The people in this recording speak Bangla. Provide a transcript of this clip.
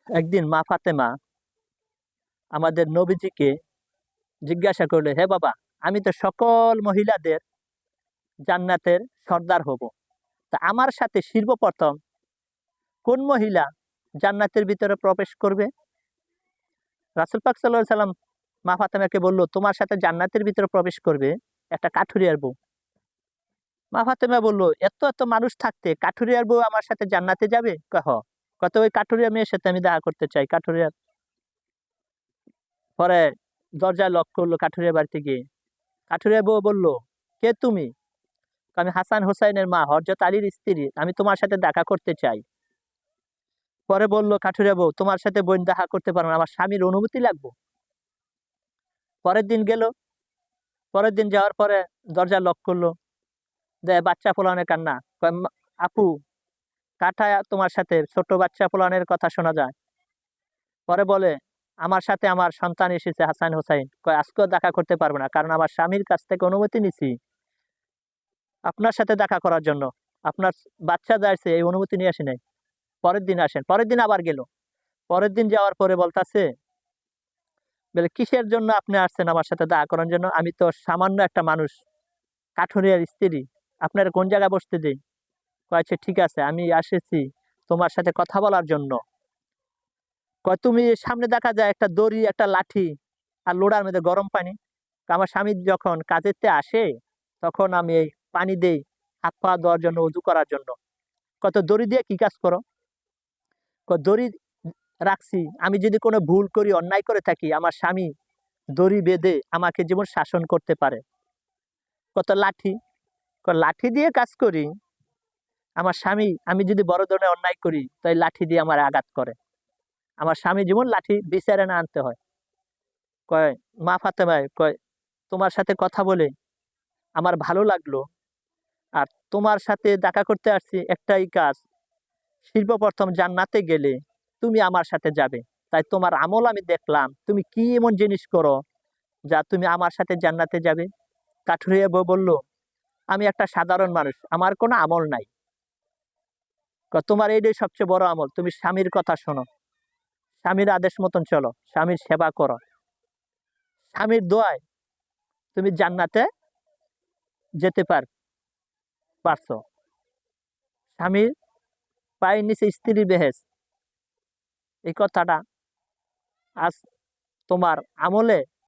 একদিন মা ফাতেমা আমাদের নবীজিকে জিজ্ঞাসা করলে, হে বাবা, আমি তো সকল মহিলাদের জান্নাতের সর্দার হব, তা আমার সাথে সর্বপ্রথম কোন মহিলা জান্নাতের ভিতরে প্রবেশ করবে? রাসূল পাক সাল্লাল্লাহু আলাইহি সাল্লাম মা ফাতেমাকে বলল, তোমার সাথে জান্নাতের ভিতরে প্রবেশ করবে একটা কাঠুরিয়ার বউ। মা ফাতেমা বলল, এত এত মানুষ থাকতে কাঠুরিয়ার বউ আমার সাথে জান্নাতে যাবে? কহ, কত ওই কাঠুরিয়া মেয়ের সাথে আমি দেখা করতে চাই। কাঠুরিয়ার পরে দরজায় লক করলো কাঠুরিয়া বাড়িতে গিয়ে। কাঠুরিয়া বউ বলল, কে তুমি? আমি হাসান হোসাইনের মা হযরত আলীর স্ত্রী, আমি তোমার সাথে দেখা করতে চাই। পরে বলল কাঠুরিয়া বউ, তোমার সাথে বোন দেখা করতে পারবো না, আমার স্বামীর অনুমতি লাগবে। পরের দিন গেল। পরের দিন যাওয়ার পরে দরজা লক করলো, বাচ্চা পোলানের কান্না। কয়, আপু, কাঠা তোমার সাথে ছোট বাচ্চা পোলানের কথা শোনা যায়। পরে বলে, আমার সাথে আমার সন্তান এসেছে হাসান হোসাইন। কয়, আজকেও দেখা করতে পারবো না, কারণ আমার স্বামীর কাছ থেকে অনুমতি নিছি আপনার সাথে দেখা করার জন্য। আপনার বাচ্চা যাইছে, এই অনুমতি নিয়ে আসি নাই। পরের দিন আসেন। পরের দিন আবার গেল। পরের দিন যাওয়ার পরে বলতাছে, বলে, কিসের জন্য আপনি আসছেন আমার সাথে দেখা করার জন্য? আমি তো সামান্য একটা মানুষ, কাঠুরিয়ার স্ত্রী, আপনার কোন জায়গায় বসতে দেই? কয়েছে, ঠিক আছে, আমি এসেছি তোমার সাথে কথা বলার জন্য। কয়, তুমি সামনে দেখা যায় একটা দড়ি, একটা লাঠি আর লোড়ার মধ্যে গরম পানি। আমার স্বামী যখন কাজেতে আসে তখন আমি এই পানি দেই হাত পা ধোয়ার জন্য, উজু করার জন্য। কত দড়ি দিয়ে কি কাজ করো? দড়ি রাখছি, আমি যদি কোনো ভুল করি, অন্যায় করে থাকি, আমার স্বামী দড়ি বেঁধে আমাকে যেমন শাসন করতে পারে। কত লাঠি? লাঠি দিয়ে কাজ করি। আমার স্বামী, আমি যদি বড় ধরনের অন্যায় করি তো এই লাঠি দিয়ে আমার আঘাত করে। আমার স্বামী যেমন লাঠি বিচারে না আনতে হয়। কয়, মা ফাতেমায় কয়, তোমার সাথে কথা বলে আমার ভালো লাগলো, আর তোমার সাথে দেখা করতে আসছি একটাই কাজ, সর্বপ্রথম জান্নাতে গেলে তুমি আমার সাথে যাবে। তাই তোমার আমল আমি দেখলাম, তুমি কি এমন জিনিস করো যা তুমি আমার সাথে জান্নাতে যাবে? কাঠুরিয়া বউ বলল, আমি একটা সাধারণ মানুষ, আমার কোনো আমল নাই। তোমার এইটাই সবচেয়ে বড় আমল, তুমি স্বামীর কথা শোনো, স্বামীর আদেশ মতন চলো, স্বামীর সেবা করো, স্বামীর দোয়ায় তুমি জান্নাতে যেতে পারছো। স্বামীর পায়ের নিচে স্ত্রী বেহেশত, এই কথাটা আজ তোমার আমলে